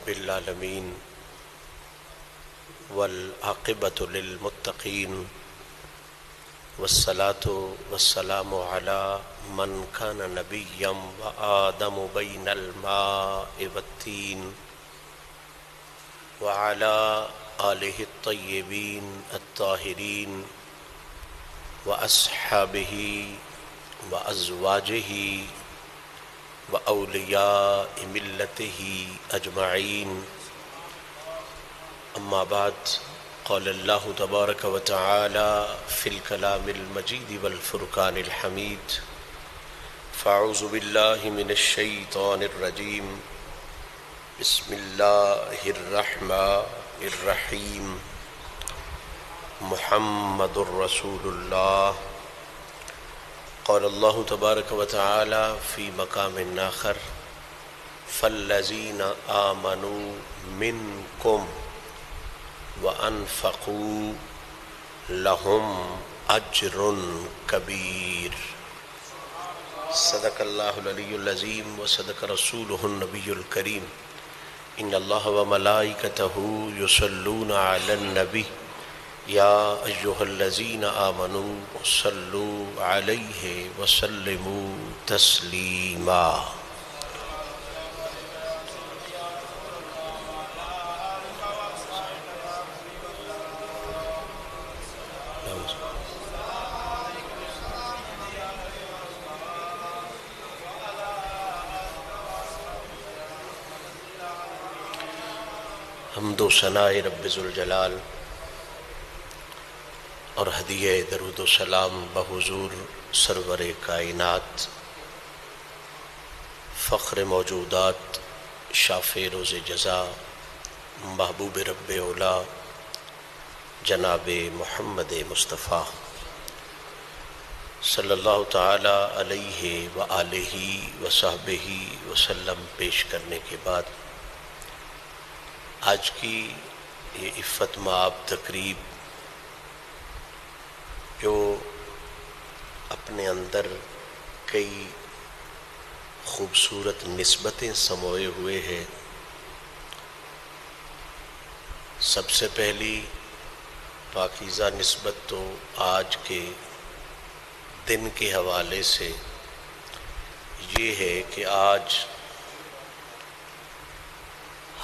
رب العالمین والعاقبۃ للمتقین والصلاة والسلام علی من کان نبیا وآدم بین الماء والتین وعلی آلہ الطیبین الطاہرین واصحابہ وازواجہ وأولیاء ملتہ اجمعین اما بعد قال اللہ تبارک وتعالی فی الکلام المجید والفرقان الحمید فاعوذ باللہ من الشیطان الرجیم بسم اللہ الرحمن الرحیم محمد الرسول اللہ قال اللہ تبارک وتعالی فی مقام آخر فالذین آمنوا منکم وانفقوا لهم اجر کبیر صدق اللہ العلی العظیم وصدق رسولہ النبی الکریم ان اللہ وملائکتہ یصلون علی النبی یا ایہا الذین آمنوا صلوا علیہ وسلموا تسلیما حمد و ثناء رب ذوالجلال اور ہدیہ درود و سلام بحضور سرور کائنات فخر موجودات شافع روز جزا محبوب رب اولا جناب محمد مصطفیٰ صلی اللہ تعالی علیہ وآلہ وصحبہ وسلم پیش کرنے کے بعد آج کی یہ عفت مآب تقریب جو اپنے اندر کئی خوبصورت نسبتیں سموئے ہوئے ہیں، سب سے پہلی پاکیزہ نسبت تو آج کے دن کے حوالے سے یہ ہے کہ آج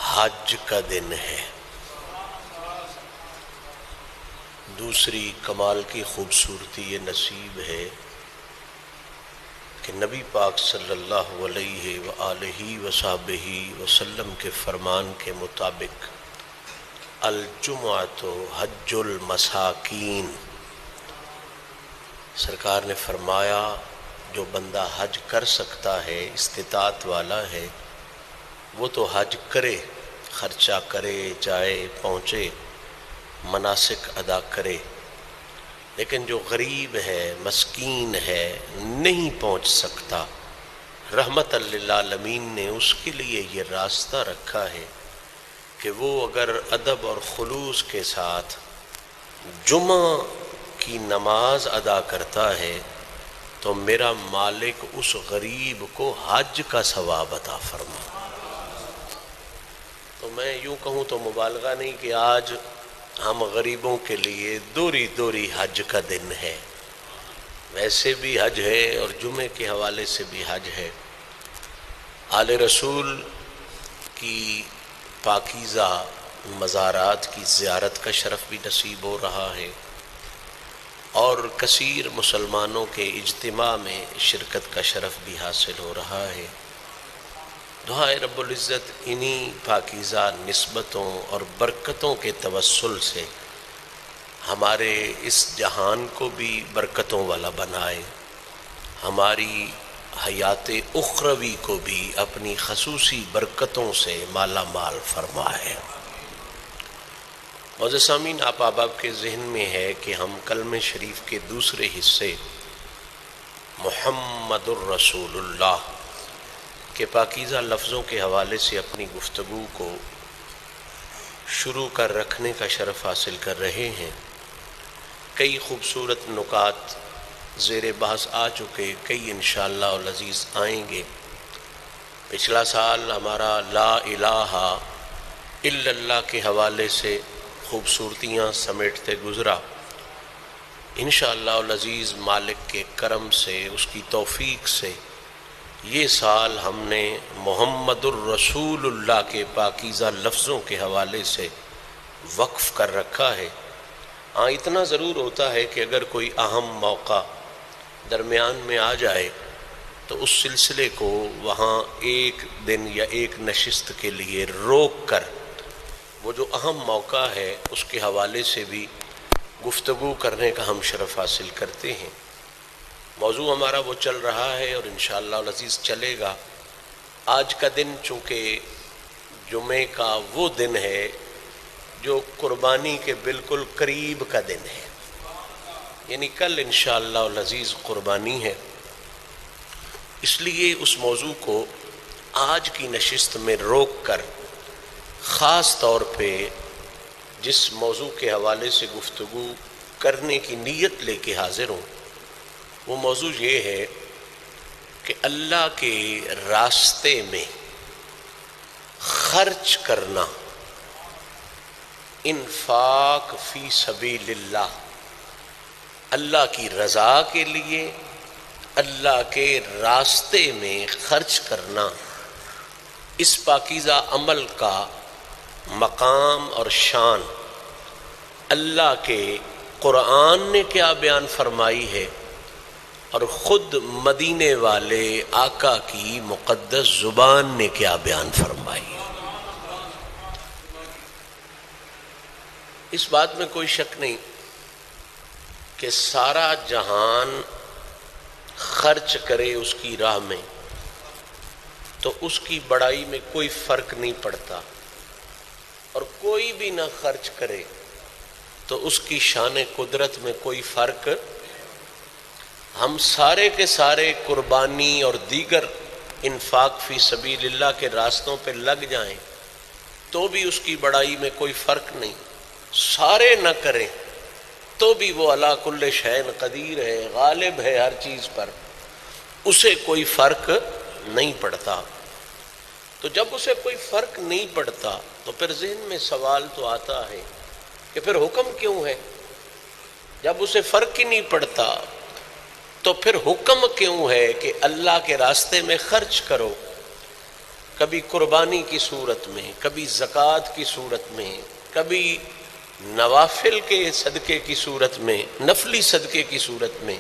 حج کا دن ہے۔ دوسری کمال کی خوبصورتی یہ نصیب ہے کہ نبی پاک صلی اللہ علیہ وآلہ وصحبہ وسلم کے فرمان کے مطابق الجمعۃ حج المساکین، سرکار نے فرمایا جو بندہ حج کر سکتا ہے، استطاعت والا ہے، وہ تو حج کرے، خرچہ کرے، جائے پہنچے، مناسک ادا کرے، لیکن جو غریب ہے، مسکین ہے، نہیں پہنچ سکتا، رحمت للعالمین نے اس کے لیے یہ راستہ رکھا ہے کہ وہ اگر ادب اور خلوص کے ساتھ جمعہ کی نماز ادا کرتا ہے تو میرا مالک اس غریب کو حج کا ثواب عطا فرما۔ تو میں یوں کہوں تو مبالغہ نہیں کہ آج ہم غریبوں کے لیے دوری دوری حج کا دن ہے، ویسے بھی حج ہے اور جمعے کے حوالے سے بھی حج ہے۔ آل رسول کی پاکیزہ مزارات کی زیارت کا شرف بھی نصیب ہو رہا ہے اور کثیر مسلمانوں کے اجتماع میں شرکت کا شرف بھی حاصل ہو رہا ہے۔ دعائے رب العزت انہی پاکیزہ نسبتوں اور برکتوں کے توسل سے ہمارے اس جہان کو بھی برکتوں والا بنائے، ہماری حیات اخروی کو بھی اپنی خصوصی برکتوں سے مالا مال فرمائے۔ معزز سامعین، آپ احباب کے ذہن میں ہے کہ ہم کلمہ شریف کے دوسرے حصے محمد الرسول اللہ کے پاکیزہ لفظوں کے حوالے سے اپنی گفتگو کو شروع کر رکھنے کا شرف حاصل کر رہے ہیں۔ کئی خوبصورت نکات زیر بحث آ چکے، کئی انشاءاللہ العزیز آئیں گے۔ پچھلا سال ہمارا لا الہ الا اللہ کے حوالے سے خوبصورتیاں سمیٹتے گزرا۔ انشاءاللہ العزیز مالک کے کرم سے، اس کی توفیق سے یہ سال ہم نے محمد الرسول اللہ کے پاکیزہ لفظوں کے حوالے سے وقف کر رکھا ہے۔ ہاں اتنا ضرور ہوتا ہے کہ اگر کوئی اہم موقع درمیان میں آ جائے تو اس سلسلے کو وہاں ایک دن یا ایک نشست کے لیے روک کر وہ جو اہم موقع ہے اس کے حوالے سے بھی گفتگو کرنے کا ہم شرف حاصل کرتے ہیں۔ موضوع ہمارا وہ چل رہا ہے اور انشاءاللہ العزیز چلے گا۔ آج کا دن چونکہ جمعے کا وہ دن ہے جو قربانی کے بالکل قریب کا دن ہے، یعنی کل انشاءاللہ العزیز قربانی ہے، اس لیے اس موضوع کو آج کی نشست میں روک کر خاص طور پہ جس موضوع کے حوالے سے گفتگو کرنے کی نیت لے کے حاضر ہوں وہ موضوع یہ ہے کہ اللہ کے راستے میں خرچ کرنا، انفاق فی سبیل اللہ، اللہ کی رضا کے لیے اللہ کے راستے میں خرچ کرنا، اس پاکیزہ عمل کا مقام اور شان اللہ کے قرآن نے کیا بیان فرمائی ہے اور خود مدینے والے آقا کی مقدس زبان نے کیا بیان فرمائی ہے۔ اس بات میں کوئی شک نہیں کہ سارا جہان خرچ کرے اس کی راہ میں تو اس کی بڑائی میں کوئی فرق نہیں پڑتا، اور کوئی بھی نہ خرچ کرے تو اس کی شان قدرت میں کوئی فرق۔ ہم سارے کے سارے قربانی اور دیگر انفاق فی سبیل اللہ کے راستوں پہ لگ جائیں تو بھی اس کی بڑائی میں کوئی فرق نہیں، سارے نہ کریں تو بھی وہ علی کل شیء قدیر ہے، غالب ہے ہر چیز پر، اسے کوئی فرق نہیں پڑتا۔ تو جب اسے کوئی فرق نہیں پڑتا تو پھر ذہن میں سوال تو آتا ہے کہ پھر حکم کیوں ہے؟ جب اسے فرق ہی نہیں پڑتا تو پھر حکم کیوں ہے کہ اللہ کے راستے میں خرچ کرو؟ کبھی قربانی کی صورت میں، کبھی زکوٰۃ کی صورت میں، کبھی نوافل کے صدقے کی صورت میں، نفلی صدقے کی صورت میں۔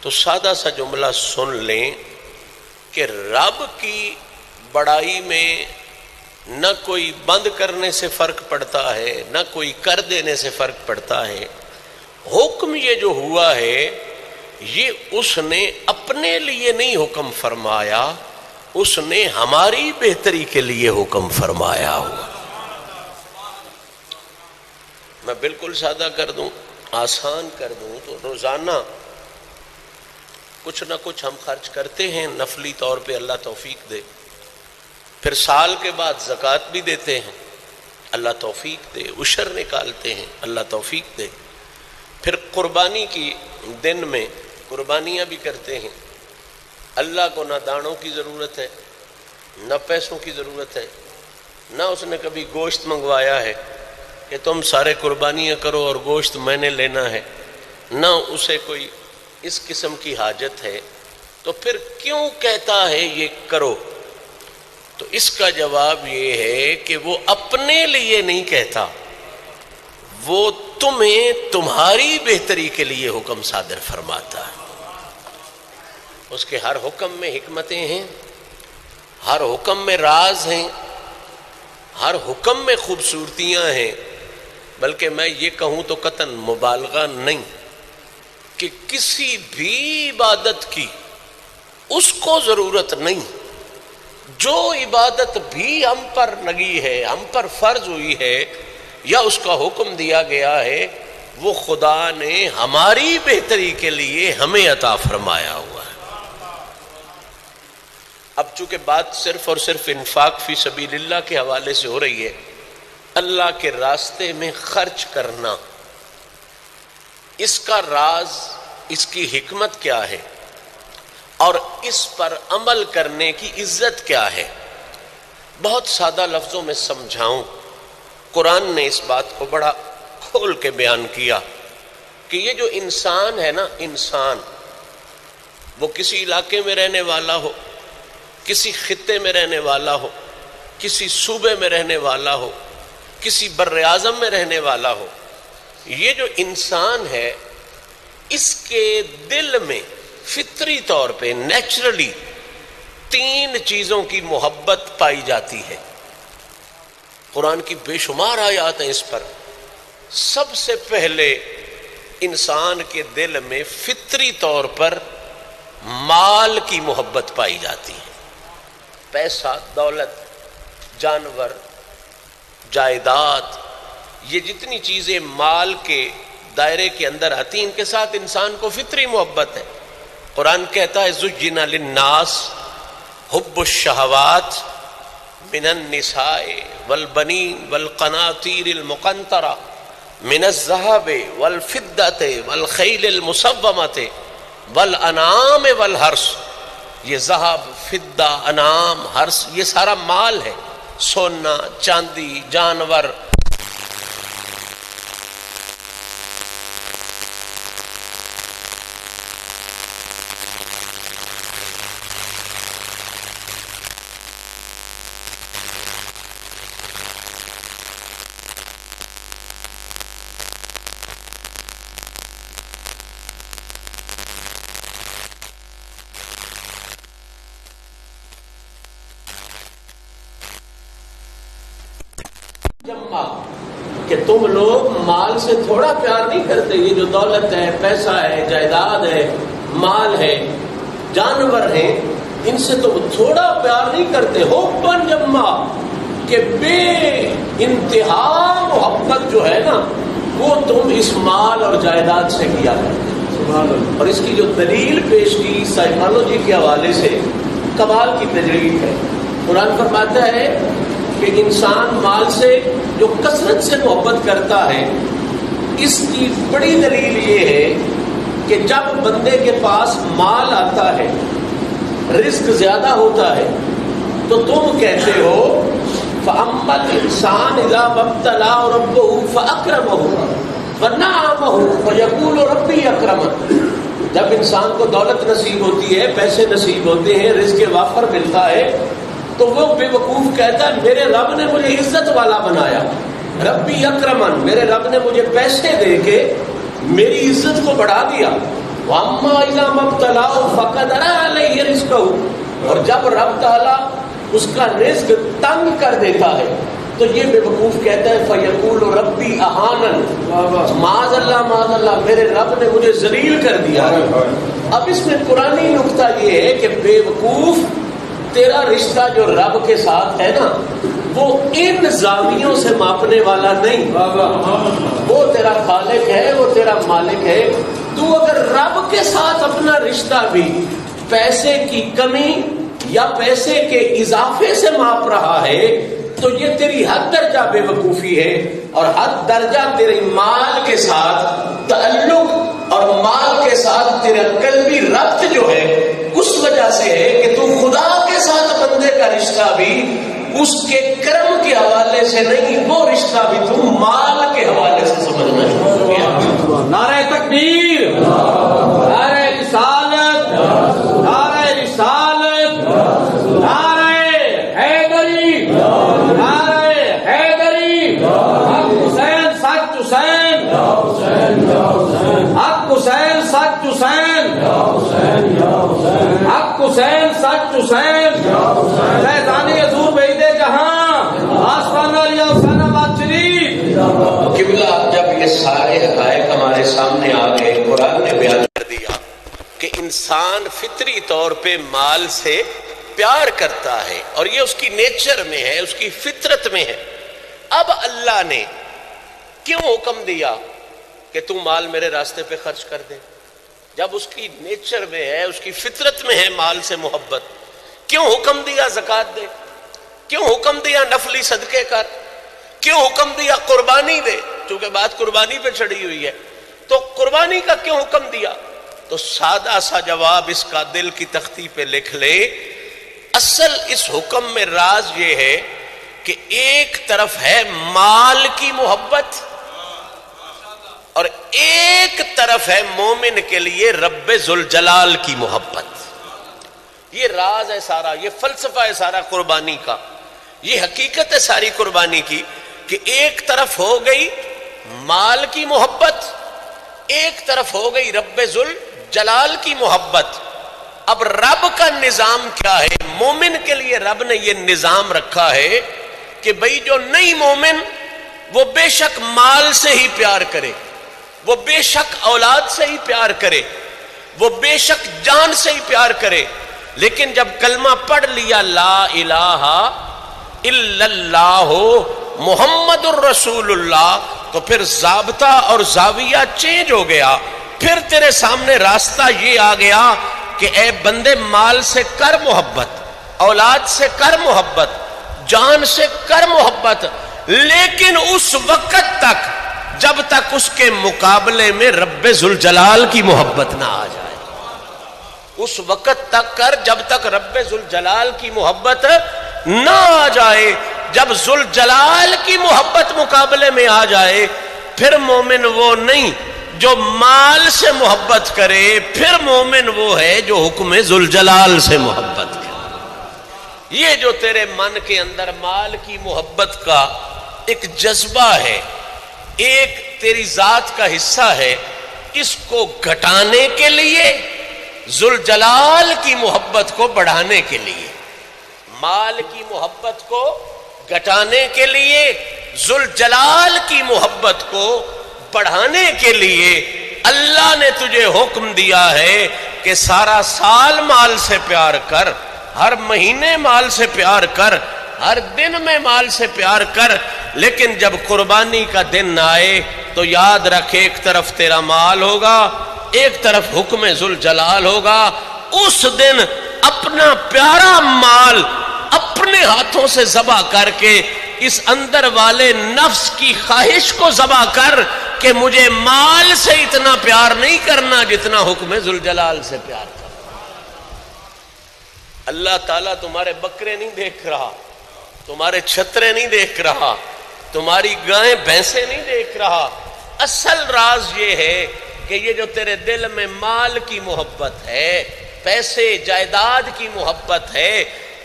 تو سادہ سا جملہ سن لیں کہ رب کی بڑائی میں نہ کوئی بند کرنے سے فرق پڑتا ہے، نہ کوئی کر دینے سے فرق پڑتا ہے۔ حکم یہ جو ہوا ہے یہ اس نے اپنے لیے نہیں حکم فرمایا، اس نے ہماری بہتری کے لیے حکم فرمایا ہوا۔ میں بالکل سادہ کر دوں، آسان کر دوں تو روزانہ کچھ نہ کچھ ہم خرچ کرتے ہیں نفلی طور پہ، اللہ توفیق دے۔ پھر سال کے بعد زکوٰۃ بھی دیتے ہیں، اللہ توفیق دے۔ عشر نکالتے ہیں، اللہ توفیق دے۔ پھر قربانی کی دن میں قربانیاں بھی کرتے ہیں۔ اللہ کو نہ دانوں کی ضرورت ہے، نہ پیسوں کی ضرورت ہے، نہ اس نے کبھی گوشت منگوایا ہے کہ تم سارے قربانیاں کرو اور گوشت میں نے لینا ہے، نہ اسے کوئی اس قسم کی حاجت ہے، تو پھر کیوں کہتا ہے یہ کرو؟ تو اس کا جواب یہ ہے کہ وہ اپنے لیے نہیں کہتا، وہ تمہیں تمہاری بہتری کے لیے حکم صادر فرماتا ہے۔ اس کے ہر حکم میں حکمتیں ہیں، ہر حکم میں راز ہیں، ہر حکم میں خوبصورتیاں ہیں، بلکہ میں یہ کہوں تو قطعاً مبالغہ نہیں کہ کسی بھی عبادت کی اس کو ضرورت نہیں، جو عبادت بھی ہم پر لگی ہے، ہم پر فرض ہوئی ہے یا اس کا حکم دیا گیا ہے، وہ خدا نے ہماری بہتری کے لیے ہمیں عطا فرمایا ہوا ہے۔ اب چونکہ بات صرف اور صرف انفاق فی سبیل اللہ کے حوالے سے ہو رہی ہے، اللہ کے راستے میں خرچ کرنا، اس کا راز، اس کی حکمت کیا ہے اور اس پر عمل کرنے کی عزت کیا ہے، بہت سادہ لفظوں میں سمجھاؤں قرآن نے اس بات کو بڑا کھول کے بیان کیا کہ یہ جو انسان ہے نا، انسان وہ کسی علاقے میں رہنے والا ہو، کسی خطے میں رہنے والا ہو، کسی صوبے میں رہنے والا ہو، کسی بر اعظم میں رہنے والا ہو، یہ جو انسان ہے اس کے دل میں فطری طور پہ نیچرلی 3 چیزوں کی محبت پائی جاتی ہے۔ قرآن کی بے شمار آیات ہیں اس پر۔ سب سے پہلے انسان کے دل میں فطری طور پر مال کی محبت پائی جاتی ہے۔ پیسہ، دولت، جانور، جائیداد، یہ جتنی چیزیں مال کے دائرے کے اندر آتی ہیں ان کے ساتھ انسان کو فطری محبت ہے۔ قرآن کہتا ہے زُجِّنَ لِلنَّاسِ حُبُّ الشَّهَوَاتِ مِنَ النِّسَاءِ وَالْبَنِينَ وَالْقَنَاطِيرِ الْمُقَنطَرَةِ مِنَ الذَّهَبِ وَالْفِضَّةِ وَالْخَيْلِ الْمُسَوَّمَةِ وَالْأَنْعَامِ وَالْحَرْثِ، یہ ذہب، فضہ، انعام، حرث، یہ سارا مال ہے، سونا، چاندی، جانور۔ کہ تم لوگ مال سے تھوڑا پیار نہیں کرتے، یہ جو دولت ہے، پیسہ ہے، جائیداد ہے، مال ہے، جانور ہیں، ان سے تم تھوڑا پیار نہیں کرتے۔ حباً جما، کہ بے انتہا محبت جو ہے نا وہ تم اس مال اور جائیداد سے کیا کرتے۔ اور اس کی جو دلیل پیش کی سائیکالوجی کے حوالے سے کمال کی تجریب ہے۔ قرآن فرماتا ہے کہ انسان مال سے جو کثرت سے محبت کرتا ہے، اس کی بڑی دلیل یہ ہے کہ جب بندے کے پاس مال آتا ہے، رزق زیادہ ہوتا ہے، تو تم کہتے ہو فَأَمَّا الْإِنسَانُ إِذَا مَا ابْتَلَاهُ رَبُّهُ فَأَكْرَمَهُ وَنَعَمَهُ فَيَقُولُ رَبِّي أَكْرَمَنِ۔ جب انسان کو دولت نصیب ہوتی ہے، پیسے نصیب ہوتے ہیں، رزق وافر ملتا ہے، تو وہ بے وقوف کہتا ہے میرے رب نے مجھے عزت والا بنایا، ربی اکرمن، میرے رب نے مجھے پیسے دے کے میری عزت کو بڑھا دیا۔ وَأَمَّا إِذَا مَا ابْتَلَاهُ فَقَدَرَ عَلَيْهِ رِزْقَهُ، اور جب رب تعالیٰ اس کا رزق تنگ کر دیتا ہے تو یہ بے وقوف کہتا ہے فَيَقُولُ رَبِّي أَهَانَنِ، معاذ اللہ میرے رب نے مجھے ذلیل کر دیا۔ اب اس میں قرآنی نکتہ یہ ہے کہ بے وقوف، تیرا رشتہ جو رب کے ساتھ ہے نا وہ ان زاویوں سے ماپنے والا نہیں، وہ تیرا خالق ہے، وہ تیرا مالک ہے۔ تو اگر رب کے ساتھ اپنا رشتہ بھی پیسے کی کمی یا پیسے کے اضافے سے ماپ رہا ہے تو یہ تیری حد درجہ بے وقوفی ہے، اور حد درجہ تیرے مال کے ساتھ تعلق اور مال کے ساتھ تیرا قلبی ربط جو ہے اس وجہ سے ہے کہ تو خدا کے ساتھ بندے کا رشتہ بھی اس کے کرم کے حوالے سے نہیں، وہ رشتہ بھی تم مال کے حوالے سے سمجھنا شروع کیا۔ نعرہ تکبیر، نعرہ رسالت، نعرہ رسالت، نعرہ حیدری، نعرہ حیدری، حق حسین سچ حسین، حق حسین سچ حسین، حق حسین سچ حسین، فیضانی حضور بھیجے جہاں آسمان علی حسین آباد شریف۔ قبلہ جب یہ سارے حقائق ہمارے سامنے آ گئے، قرآن نے بیان کر دیا کہ انسان فطری طور پہ مال سے پیار کرتا ہے اور یہ اس کی نیچر میں ہے، اس کی فطرت میں ہے۔ اب اللہ نے کیوں حکم دیا کہ تو مال میرے راستے پہ خرچ کر دے؟ جب اس کی نیچر میں ہے، اس کی فطرت میں ہے مال سے محبت، کیوں حکم دیا زکوٰۃ دے؟ کیوں حکم دیا نفلی صدقے کر؟ کیوں حکم دیا قربانی دے؟ چونکہ بات قربانی پہ چڑھی ہوئی ہے تو قربانی کا کیوں حکم دیا؟ تو سادہ سا جواب اس کا دل کی تختی پہ لکھ لے۔ اصل اس حکم میں راز یہ ہے کہ ایک طرف ہے مال کی محبت اور ایک طرف ہے مومن کے لیے رب ذوالجلال کی محبت. یہ راز ہے سارا، یہ فلسفہ ہے سارا قربانی کا، یہ حقیقت ہے ساری قربانی کی کہ ایک طرف ہو گئی مال کی محبت، ایک طرف ہو گئی رب ذوالجلال کی محبت. اب رب کا نظام کیا ہے؟ مومن کے لیے رب نے یہ نظام رکھا ہے کہ بھئی جو نہیں مومن وہ بے شک مال سے ہی پیار کرے، وہ بے شک اولاد سے ہی پیار کرے، وہ بے شک جان سے ہی پیار کرے، لیکن جب کلمہ پڑھ لیا لا الہ الا اللہ محمد الرسول اللہ تو پھر ضابطہ اور زاویہ چینج ہو گیا. پھر تیرے سامنے راستہ یہ آ گیا کہ اے بندے مال سے کر محبت، اولاد سے کر محبت، جان سے کر محبت، لیکن اس وقت تک جب تک اس کے مقابلے میں رب ذوالجلال کی محبت نہ آ جائے. اس وقت تک کر جب تک رب ذوالجلال کی محبت نہ آ جائے. جب ذوالجلال کی محبت مقابلے میں آ جائے پھر مومن وہ نہیں جو مال سے محبت کرے، پھر مومن وہ ہے جو حکم ذوالجلال سے محبت کرے. یہ جو تیرے من کے اندر مال کی محبت کا ایک جذبہ ہے، ایک تیری ذات کا حصہ ہے، اس کو گھٹانے کے لیے، ذوالجلال کی محبت کو بڑھانے کے لیے، مال کی محبت کو گھٹانے کے لیے، ذوالجلال کی محبت کو بڑھانے کے لیے اللہ نے تجھے حکم دیا ہے کہ سارا سال مال سے پیار کر، ہر مہینے مال سے پیار کر، ہر دن میں مال سے پیار کر، لیکن جب قربانی کا دن آئے تو یاد رکھ ایک طرف تیرا مال ہوگا، ایک طرف حکم ذوالجلال ہوگا. اس دن اپنا پیارا مال اپنے ہاتھوں سے ذبح کر کے اس اندر والے نفس کی خواہش کو ذبح کر کہ مجھے مال سے اتنا پیار نہیں کرنا جتنا حکم ذوالجلال سے پیار کرنا. اللہ تعالیٰ تمہارے بکرے نہیں دیکھ رہا، تمہارے چھترے نہیں دیکھ رہا، تمہاری گائیں بھینسیں نہیں دیکھ رہا. اصل راز یہ ہے کہ یہ جو تیرے دل میں مال کی محبت ہے، پیسے جائیداد کی محبت ہے،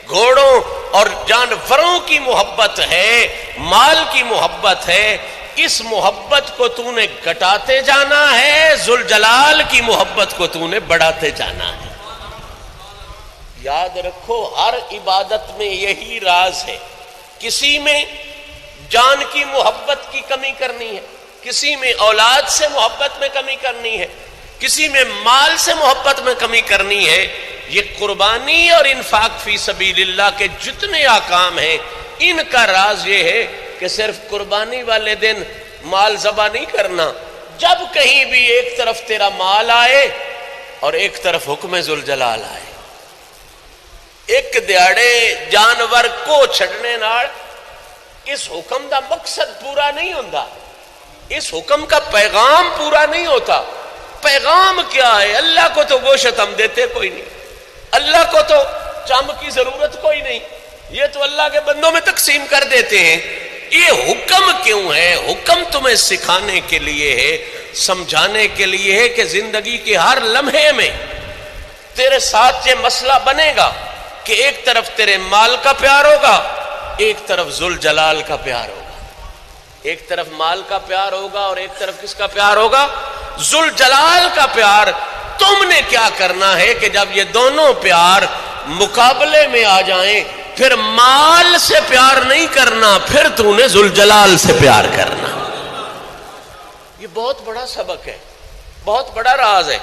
گھوڑوں اور جانوروں کی محبت ہے، مال کی محبت ہے، اس محبت کو تو نے گھٹاتے جانا ہے، ذوالجلال کی محبت کو تو نے بڑھاتے جانا ہے. یاد رکھو ہر عبادت میں یہی راز ہے. کسی میں جان کی محبت کی کمی کرنی ہے، کسی میں اولاد سے محبت میں کمی کرنی ہے، کسی میں مال سے محبت میں کمی کرنی ہے. یہ قربانی اور انفاق فی سبیل اللہ کے جتنے احکام ہیں ان کا راز یہ ہے کہ صرف قربانی والے دن مال ذبح نہیں کرنا. جب کہیں بھی ایک طرف تیرا مال آئے اور ایک طرف حکم ذوالجلال آئے، ایک دیہڑے جانور کو چھڑنے نال اس حکم دا مقصد پورا نہیں ہوتا، اس حکم کا پیغام پورا نہیں ہوتا. پیغام کیا ہے؟ اللہ کو تو گوشت ہم دیتے کوئی نہیں، اللہ کو تو چم کی ضرورت کوئی نہیں، یہ تو اللہ کے بندوں میں تقسیم کر دیتے ہیں. یہ حکم کیوں ہے؟ حکم تمہیں سکھانے کے لیے ہے، سمجھانے کے لیے ہے کہ زندگی کے ہر لمحے میں تیرے ساتھ یہ مسئلہ بنے گا کہ ایک طرف تیرے مال کا پیار ہوگا، ایک طرف ذوالجلال کا پیار ہوگا. ایک طرف مال کا پیار ہوگا اور ایک طرف کس کا پیار ہوگا؟ ذوالجلال کا پیار. تم نے کیا کرنا ہے کہ جب یہ دونوں پیار مقابلے میں آ جائیں پھر مال سے پیار نہیں کرنا، پھر تو نے ذوالجلال سے پیار کرنا. یہ بہت بڑا سبق ہے، بہت بڑا راز ہے،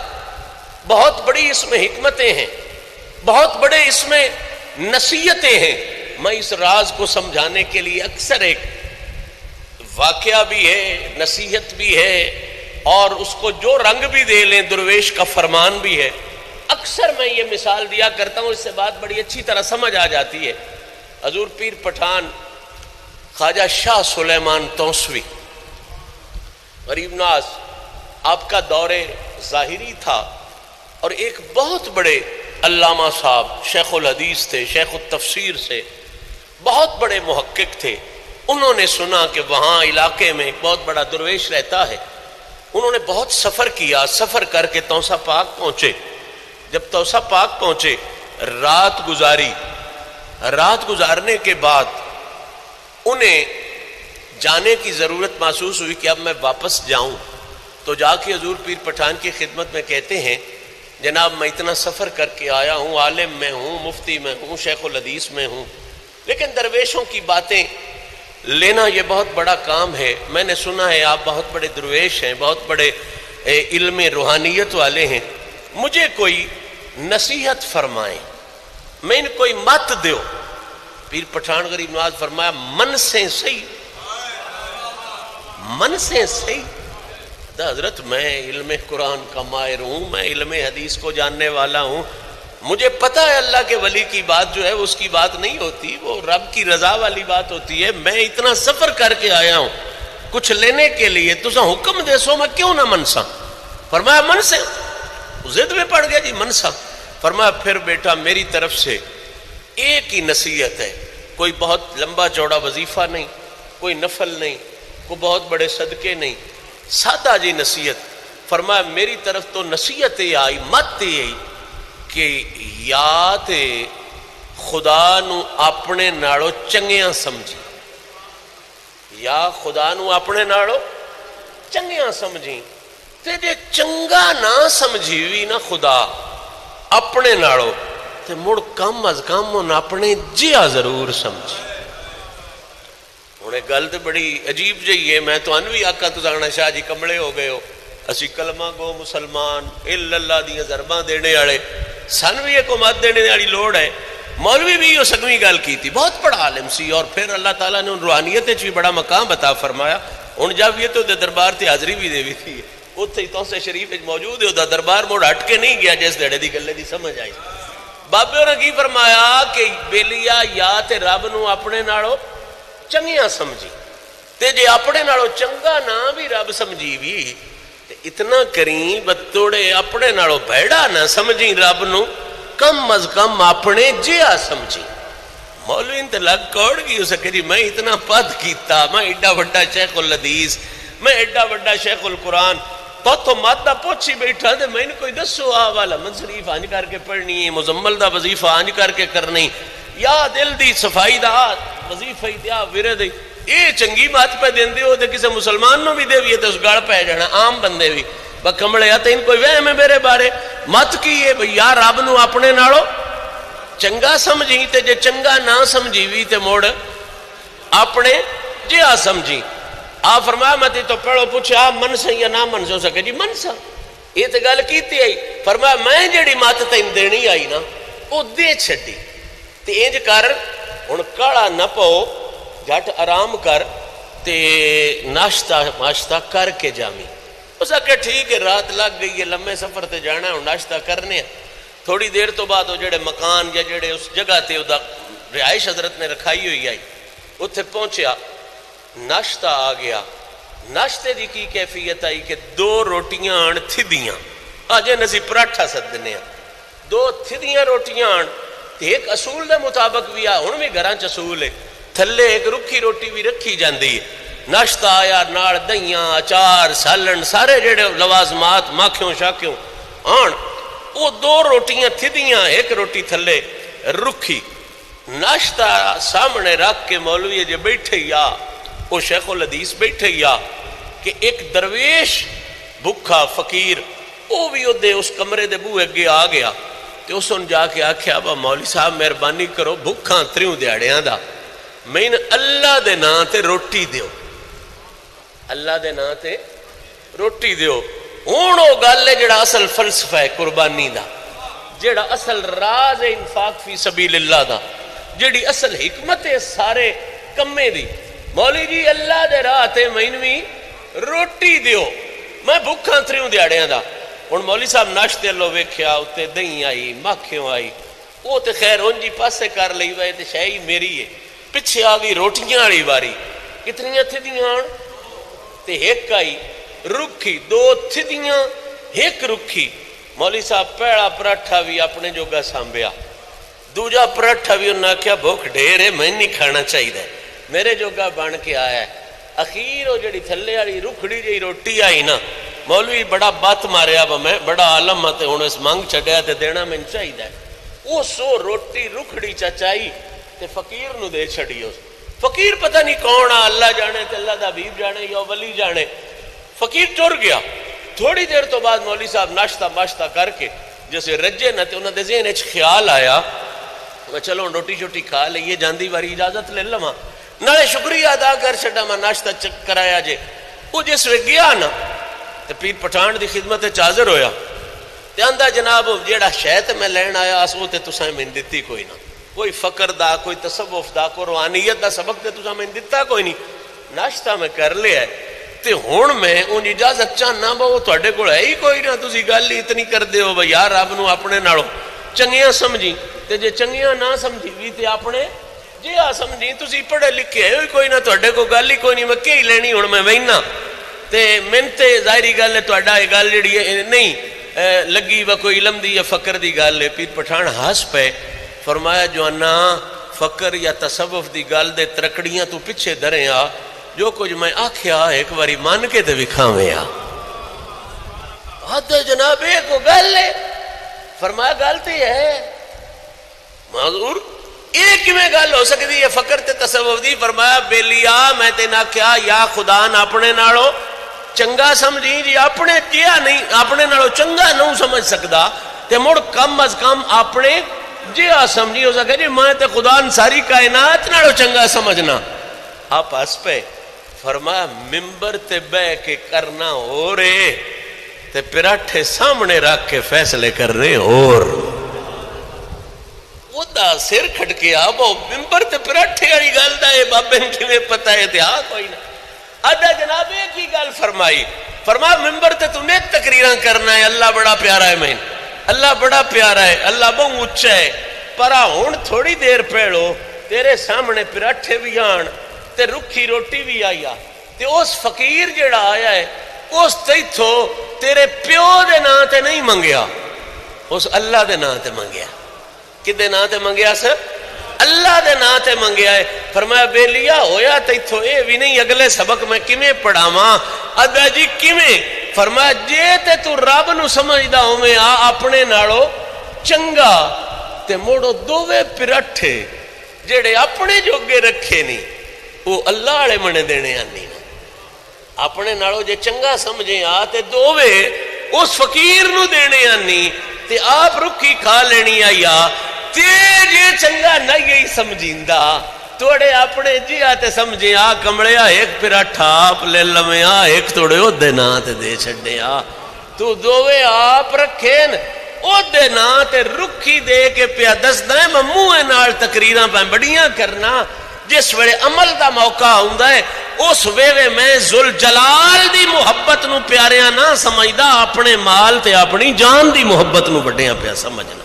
بہت بڑی اس میں حکمتیں ہیں، بہت بڑے اس میں نصیحتیں ہیں. میں اس راز کو سمجھانے کے لیے اکثر ایک واقعہ بھی ہے، نصیحت بھی ہے، اور اس کو جو رنگ بھی دے لیں درویش کا فرمان بھی ہے. اکثر میں یہ مثال دیا کرتا ہوں، اس سے بات بڑی اچھی طرح سمجھ آ جاتی ہے. حضور پیر پٹھان خواجہ شاہ سلیمان توسوی غریب نواز، آپ کا دور ظاہری تھا اور ایک بہت بڑے علامہ صاحب شیخ الحدیث تھے، شیخ التفسیر سے. بہت بڑے محقق تھے. انہوں نے سنا کہ وہاں علاقے میں ایک بہت بڑا درویش رہتا ہے. انہوں نے بہت سفر کیا، سفر کر کے توسا پاک پہنچے. جب توسا پاک پہنچے رات گزاری. رات گزارنے کے بعد انہیں جانے کی ضرورت محسوس ہوئی کہ اب میں واپس جاؤں. تو جا کے حضور پیر پٹھان کی خدمت میں کہتے ہیں جناب میں اتنا سفر کر کے آیا ہوں، عالم میں ہوں، مفتی میں ہوں، شیخ الحدیث میں ہوں، لیکن درویشوں کی باتیں لینا یہ بہت بڑا کام ہے. میں نے سنا ہے آپ بہت بڑے درویش ہیں، بہت بڑے علم روحانیت والے ہیں، مجھے کوئی نصیحت فرمائیں، میں ان کوئی مت دیو. پیر پٹھان غریب نواز فرمایا من سے صحیح، من سے صحیح. حضرت میں علم قرآن کا ماہر ہوں، میں علم حدیث کو جاننے والا ہوں، مجھے پتہ ہے اللہ کے ولی کی بات جو ہے اس کی بات نہیں ہوتی، وہ رب کی رضا والی بات ہوتی ہے. میں اتنا سفر کر کے آیا ہوں کچھ لینے کے لیے، تسا حکم دے سو میں کیوں نہ منسا. فرمایا من سے. ضد میں پڑ گیا جی منسا. فرمایا پھر بیٹا میری طرف سے ایک ہی نصیحت ہے، کوئی بہت لمبا چوڑا وظیفہ نہیں، کوئی نفل نہیں، کوئی بہت بڑے صدقے نہیں، سادہ جی نصیحت. فرمایا میری طرف تو نصیحت یہ آئی، مت یہ آئی کہ یا تے خدا نو اپنے نالو چنگیاں سمجھی، یا خدا نو اپنے نالو چنگیاں سمجھی، تے جے چنگا نہ سمجھی بھی نہ خدا اپنے نالو تے مڑ کم از کم ان اپنے جیا ضرور سمجھی. انہیں گل تو بڑی عجیب جہی ہے. میں تو انوی آکا تو جانا شاہ جی کمڑے ہو گئے ہو، اسی کلمہ گو مسلمان اللہ دیاں ضرباں دینے والے، سن بھی ایک مت دینے والی لوڑ ہے. مولوی بھی یہ سگویں گل کی تھی، بہت بڑا عالم سی، اور پھر اللہ تعالیٰ نے ان روحانیت بھی بڑا مقام عطا فرمایا. ہن جب یہ تو دربار تے حاضری بھی دے تھی، اتنے ہی توسے شریف موجود ہے، دربار موڑ ہٹ کے نہیں گیا جس دیڑے دی گلے دی سمجھ آئی. بابے نے کی فرمایا کہ بیلیا یا تے رب نو اپنے نالو چنگیاں سمجھی، تے جے اپنے نالو چنگا نہ بھی رب سمجھی بھی تے اتنا کریں بتوڑے اپنے نالو بھیڑا نہ سمجھی، رب نو کم از کم اپنے جیا سمجھی. مولوی تے لگ کوڑ گئی اسے کہ جی میں اتنا پد کیتا، میں ایڈا وڈا شیخ الحدیث، میں ایڈا وڈا شیخ القرآن، تو مادہ پوچھی بیٹھا دے میں نے کوئی دسو آ والا منصریف آنج کر کے پڑھنی ہے، مزمل دا وظیفہ آنج کر کے کرنی، یا دل دی صفائی دا وظیفہ دیا ورد دی. یہ چنگی بات پہ دین دے ہو دے کسے مسلمان نو بھی دے بھی تو اس گاڑ پہ جانا، عام بندے بھی بکمڑے آتے ان کوئی وہم ہے میرے بارے. مت کی ہے بھئی یا رب نو اپنے نالو چنگا سمجھی، تے جے چنگا نہ سمجھی بھی تے موڑ اپنے جیا سمجھی. آپ فرمایا میں تو پڑھو پوچھا آپ منسا یا نہ منسا سکے جی منسا. یہ تو گل کیتی آئی. فرمایا میں جیڑی مات تین دینی آئی نا وہ دے چھڈی تے انج کر ہن کاڑا نہ پو، جھٹ آرام کر تے ناشتہ ماشتہ کر کے جامی. اس آکے ٹھیک ہے رات لگ گئی ہے، لمبے سفر تے جانا ہے، ناشتہ کرنے ہیں. تھوڑی دیر تو بعد وہ جڑے مکان یا جڑے اس جگہ تے دا رہائش حضرت نے رکھائی ہوئی آئی، اتنے پہنچیا، ناشتہ آ گیا. ناشتے دی کی کیفیت آئی کہ 2 روٹیاں آن تھدیاں، آجے نسی پراٹھا سدنے ہیں، 2 تھدیاں روٹیاں آن. ایک اصول دے مطابق بھی آ، ہن بھی گھراں چ اصول ہے، تھلے ایک رکھی روٹی بھی رکھی جاندی ہے. ناشتہ آیا نال دہیاں اچار سالن سارے جڑے لوازمات ماکھیوں شاکھیوں آن. وہ 2 روٹیاں تھدیاں، ایک روٹی تھلے رکھی. ناشتہ سامنے رکھ کے مولوی جے بیٹھے یا وہ شیخ الحدیث بیٹھے یا کہ ایک درویش بھکھا فقیر وہ بھی دے اس کمرے دے بو اگے آ گیا. تو اس نے جا کے آکھیا با مولوی صاحب مہربانی کرو بھکھاں 3 دیہڑیاں دا میں اللہ دے نام تے روٹی دیو، اللہ دے نام تے روٹی دیو. ہوں وہ گل ہے جڑا اصل فلسفہ ہے قربانی دا، جڑا اصل راز ہے انفاق فی سبیل اللہ دا، جڑی اصل حکمت ہے سارے کمے دی. مولوی جی اللہ دے راہ تے مینوی روٹی دیو، میں بھکھاں 3 دیہڑیاں دا. ہن مولوی صاحب ناشتے لو ویکھیا اتنے دہی آئی ماکھیوں آئی، وہ تے خیر اونجی پاسے کر لئی وے تے شے میری ہے. پیچھے آ گئی روٹیاں والی واری، کتنیاں تھدیاں آن تے ایک آئی رکھی، 2 تھدیاں ایک رکھی. مولوی صاحب پیڑا پراٹھا بھی اپنے جوگا سانبیا، دوجا پراٹھا بھی انہاں کیا بھوک ڈھیر ہے میں نہیں کھانا چاہیے میرے جوگا بن کے آیا ہے اخیر وہ جڑی تھلے والی رکھڑی جی روٹی آئی نا مولوی بڑا بات ماریا با میں بڑا عالم ہے ہوں اس منگ چڈیا تے دینا میں چاہیے وہ سو روٹی رکھڑی چچائی تے فقیر نو دے چھڑی اس فقیر پتہ نہیں کون آ اللہ جانے تے اللہ دا حبیب جانے یا ولی جانے فقیر ٹر گیا تھوڑی دیر تو بعد مولوی صاحب ناشتہ ماشتہ کر کے جیسے رجے نہ تے انہاں دے ذہن وچ خیال آیا میں چلو روٹی شوٹی کھا لئیے جاندی واری اجازت لے لواں نالے شکریہ ادا کر چھڈا میں ناشتہ چک کرایا جے وہ جس وے گیا نا تے پیر پٹھان دی خدمت وچ حاضر ہویا تے آندا جناب جیڑا شے تے میں لین آیا اس وہ تے تساں میں دتی کوئی نہ کوئی فقر دا کوئی تصوف دا کوئی روحانیت دا سبق تے تساں میں دتا کوئی نہیں ناشتہ میں کر لیا تے ہن میں ان اجازت چاہنا با وہ تواڈے کول ہے ہی کوئی نہ تسی گل ہی اتنی کردے ہو بھئی یار رب نو اپنے نالوں چنگیاں سمجھی تے جے چنگیاں نہ سمجھی وی تے اپنے جی آ سمجھی تسی پڑھے لکھے ہوئی کوئی نہ تواڈے کو گل ہی کوئی نہیں میں کی لینی ہن میں وینا تے من تے ظاہری گل ہے تواڈا یہ گل جڑی ہے نہیں لگی و کوئی علم دی یا فقر دی گل ہے پیر پٹھان ہس پے فرمایا جوانا فقر یا تصوف دی گل دے ترکڑیاں تو پیچھے درے آ جو کچھ میں آکھیا ایک باری مان کے تے وکھاویں آ آدھا جناب ایک گل ہے فرمایا گل تے ہے معذور ایک میں گل ہو سکتی ہے فقر تے تصوف دی فرمایا بیلیا میں تے نہ کیا یا خدا نہ اپنے نالو چنگا سمجھی جی اپنے کیا نہیں اپنے نالو چنگا نہیں سمجھ سکتا تے مڑ کم از کم اپنے جی آ سمجھی ہو سکے جی میں تے خدا ساری کائنات نالو چنگا سمجھنا آپ اس پہ فرمایا ممبر تے بہ کے کرنا ہو رہے تے پراٹھے سامنے رکھ کے فیصلے کر رہے اور وہ دا سر کھٹ کے آبو ممبر تے پراٹھے والی گل دا اے بابے نے کیویں پتہ ہے تے ہاں کوئی نہ آدھا جناب ایک ہی گل فرمائی فرمایا ممبر تے تو نیک تقریراں کرنا ہے اللہ بڑا پیارا ہے میں اللہ بڑا پیارا ہے اللہ بہت اونچا ہے پر ہن تھوڑی دیر پہلو تیرے سامنے پراٹھے بھی آن تے رکھی روٹی بھی آئی تے اس فقیر جڑا آیا ہے اس تیتھو تیرے پیو دے نا تے نہیں منگیا اس اللہ دے نا تے منگیا کدے نا تے منگیا سر اللہ دے نا تے منگیا ہے فرمایا بیلیا ہویا تیتھو اے بھی نہیں اگلے سبق میں کیویں پڑھاواں ادا جی کیویں فرمایا جے تے تو رب نو سمجھدا ہوویں آ اپنے نالو چنگا تے موڑو دوویں پراٹھے جڑے اپنے جوگے رکھے نہیں وہ اللہ والے منے دینے آنی نا اپنے نالو جے چنگا سمجھیں آ تے دوویں اس فقیر نو دینے آنی تے آپ رکھی کھا لینی آیا تے جے چنگا نہیں سمجھیندا توڑے اپنے جی آتے سمجھیں آ کمڑے آ ایک پراٹھا آپ لے لمیں آ ایک توڑے او دے نا تے دے چھڑے آ تو دوویں آپ رکھیں او دے نا تے رکھی دے کے پیا دس دائیں مموئے نال تقریراں پہ بڑیاں کرنا جس ویلے عمل دا موقع ہوندا ہے اس ویلے میں ذل جلال دی محبت نو پیاریاں نہ سمجھدا اپنے مال تے اپنی جان دی محبت نو بڑیاں پیا سمجھنا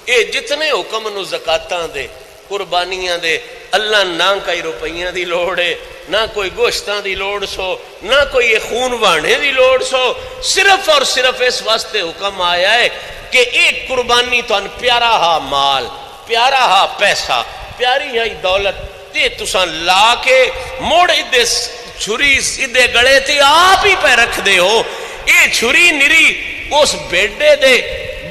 اے جتنے حکم نو زکاتاں دے قربانیاں دے اللہ نہ کئی روپیاں دی لوڑ ہے نہ کوئی گوشتاں دی لوڑ سو نہ کوئی خون وانے دی لوڑ سو صرف اور صرف اس واسطے حکم آیا ہے کہ ایک قربانی تو ان پیارا ہا مال پیارا ہا پیسہ پیاری ہا دولت تے تساں لا کے موڑ ادے چھری ادے گڑے تے آپ ہی پہ رکھ دے ہو اے چھری نری اس بیڈے دے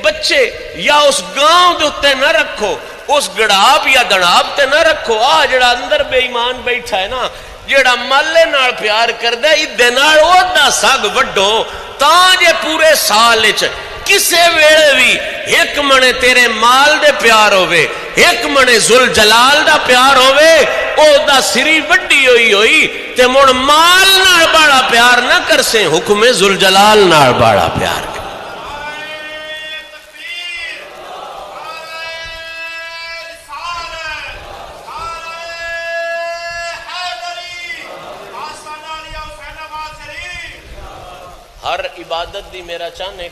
بچے یا اس گاؤں دے تے نہ رکھو اس گڑاب یا دڑاب تے نہ رکھو آ جڑا اندر بے ایمان بیٹھا ہے نا جڑا مالے نال پیار کردے ادے نال او دا سگ وڈو تاں جے پورے سال وچ کسے ویلے بھی ایک منے تیرے مال دے پیار ہوئے ایک منے ذل جلال دا پیار ہوئے او دا سری وڈی ہوئی تے مڑ مال نال باڑا پیار نہ کر سے حکم ذل جلال نال باڑا پیار کر ہر عبادت دی میرا چاہنے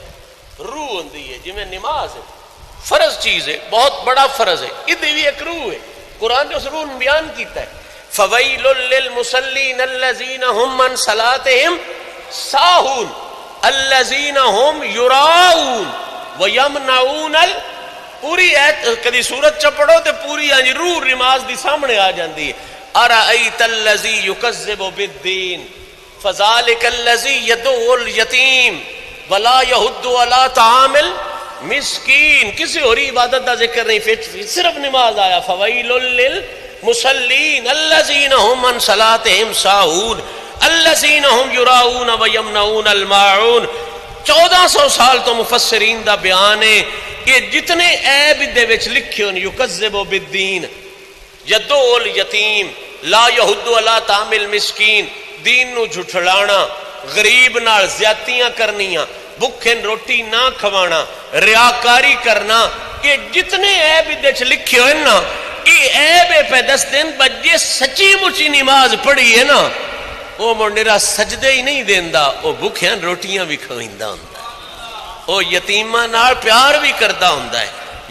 روح ہوندی ہے جی میں نماز ہے فرض چیز ہے بہت بڑا فرض ہے ادھی بھی ایک روح ہے قرآن نے اس روح نے بیان کیتا ہے فویل للمصلین الذین هم عن صلاتهم ساہون الذین هم یراؤون ویمنعون پوری ایت کدی سورت چ پڑھو تے پوری ہاں جی روح نماز دی سامنے آ جاندی ہے. ارأیت الذی یکذب بالدین فذلک الذی یدعو الیتیم ولا یحض علی طعام المسکین. کسی اور عبادت دا ذکر نہیں، صرف نماز آیا. فویل للمصلین الذین هم عن صلاتهم ساہون الذین هم یراؤون ویمنعون الماعون. 1400 سال تو مفسرین دا بیان ہے کہ جتنے عیب دے وچ لکھے ہن یکذب بالدین، یدعو الیتیم، لا یحض علی طعام المسکین، دین نو جھٹلانا، غریب نال زیادتیاں کرنیاں، بھوکے روٹی نہ کھوانا، ریاکاری کرنا، یہ جتنے عیب دے وچ لکھے ہوئے نا یہ عیب پہ دس دن بجے سچی مچی نماز پڑھی ہے نا وہ منڈیرا سجدے ہی نہیں دیندا، وہ بھوکیاں روٹیاں بھی کھویندا ہوندا ہے، وہ یتیماں نال پیار بھی کردا ہوندا ہے،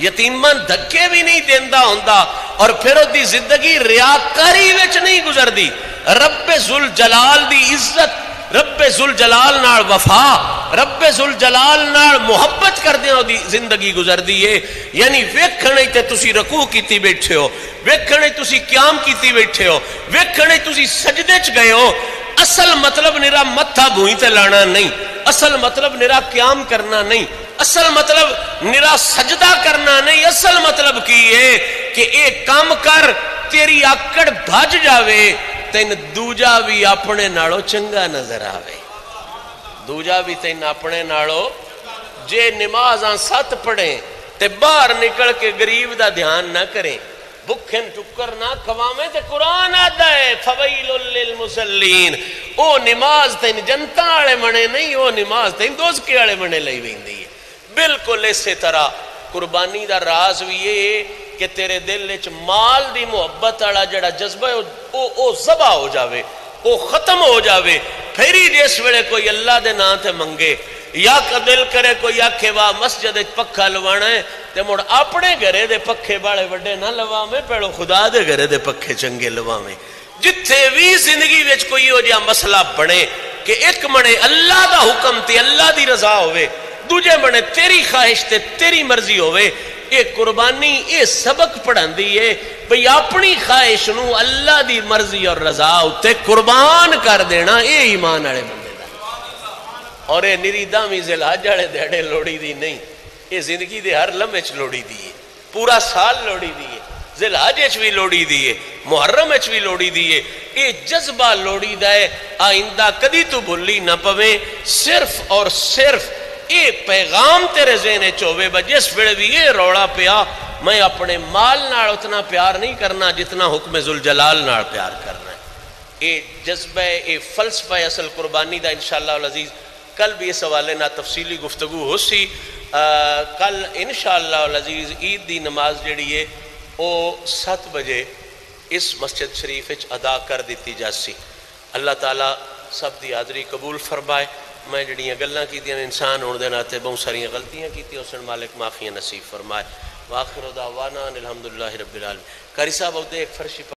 یتیماں دھکے بھی نہیں دیندا ہوندا، اور پھر وہ دی زندگی ریاکاری وچ نہیں گزردی. رب ذوالجلال دی عزت، رب ذوالجلال نال وفا، رب ذوالجلال نال محبت کردیاں دی زندگی گزردی ہے. یعنی ویکھنے تے تسی رکوع کیتی بیٹھے ہو، ویکھنے تسی قیام کیتی بیٹھے ہو، ویکھنے تسی سجدے چ گئے ہو. اصل مطلب نرا متھا بھوئی تے لانا نہیں، اصل مطلب نرا قیام کرنا نہیں، اصل مطلب نرا سجدہ کرنا نہیں. اصل مطلب کی ہے کہ اے کام کر تیری آکڑ بھج جاوے، تین دوجا بھی اپنے نالو چنگا نظر آوے، دوجا بھی تین اپنے نالو. جے نمازاں 7 پڑھیں تے باہر نکل کے غریب دا دھیان نہ کریں، بھکھن ٹکر نہ کھوامیں تے قرآن آدھا ہے فویل للمصلین. او نماز تین جنتا والے منے نہیں، او نماز تین دوزکے والے منے لئی ویندی ہے. بالکل اسی طرح قربانی دا راز بھی یہ کہ تیرے دل وچ مال دی محبت والا جڑا جذبہ ہے او ذبح ہو جاوے، او ختم ہو جاوے. پھر ہی جس ویلے کوئی اللہ دے نام تے منگے یا دل کرے کوئی آکھے وا مسجد وچ پکھا لوانا ہے تے مڑ اپنے گھرے دے پکھے باڑے وڈے نہ لواویں، پہلو خدا دے گھرے دے پکھے چنگے لواویں. جتھے بھی زندگی وچ کوئی ہو جہا مسئلہ بنے کہ ایک منے اللہ دا حکم تے اللہ دی رضا ہوئے، دوجے منے تیری خواہش تے تیری مرضی ہوئے، یہ قربانی یہ سبق پڑھاندی ہے بھئی اپنی خواہش نو اللہ دی مرضی اور رضا اتے قربان کر دینا. یہ ایمان والے بندے دا. اور یہ نری دامی ذی الحج والے دیہڑے لوڑی دی نہیں، یہ زندگی دے ہر لمحے چ لوڑی دی ہے، پورا سال لوڑی دی ہے، ذی الحج وچ بھی لوڑی دی ہے، محرم وچ بھی لوڑی دی ہے. یہ جذبہ لوڑی دا ہے آئندہ کدی تو بھولی نہ پویں. صرف اور صرف یہ پیغام تیرے ذہن چوبے بجے اس ویلے بھی یہ روڑا پیا میں اپنے مال نال اتنا پیار نہیں کرنا جتنا حکم ذوالجلال نال پیار کرنا ہے. یہ جذبہ یہ فلسفہ اصل قربانی دا انشاءاللہ العزیز کل بھی اس حوالے نہ تفصیلی گفتگو ہو سی. کل انشاءاللہ العزیز عید دی نماز جڑی ہے وہ 7 بجے اس مسجد شریف وچ ادا کر دیتی جاسی. اللہ تعالیٰ سب دی حاضری قبول فرمائے. میں جڑیاں گلاں کیتیاں انسان ہونے دے ناتے بہت ساری غلطیاں کیتیاں اس مالک معافیاں نصیب فرمائے. وآخر دعوانا الحمدللہ رب العالمین. قاری صاحب ہوتے ایک فرشی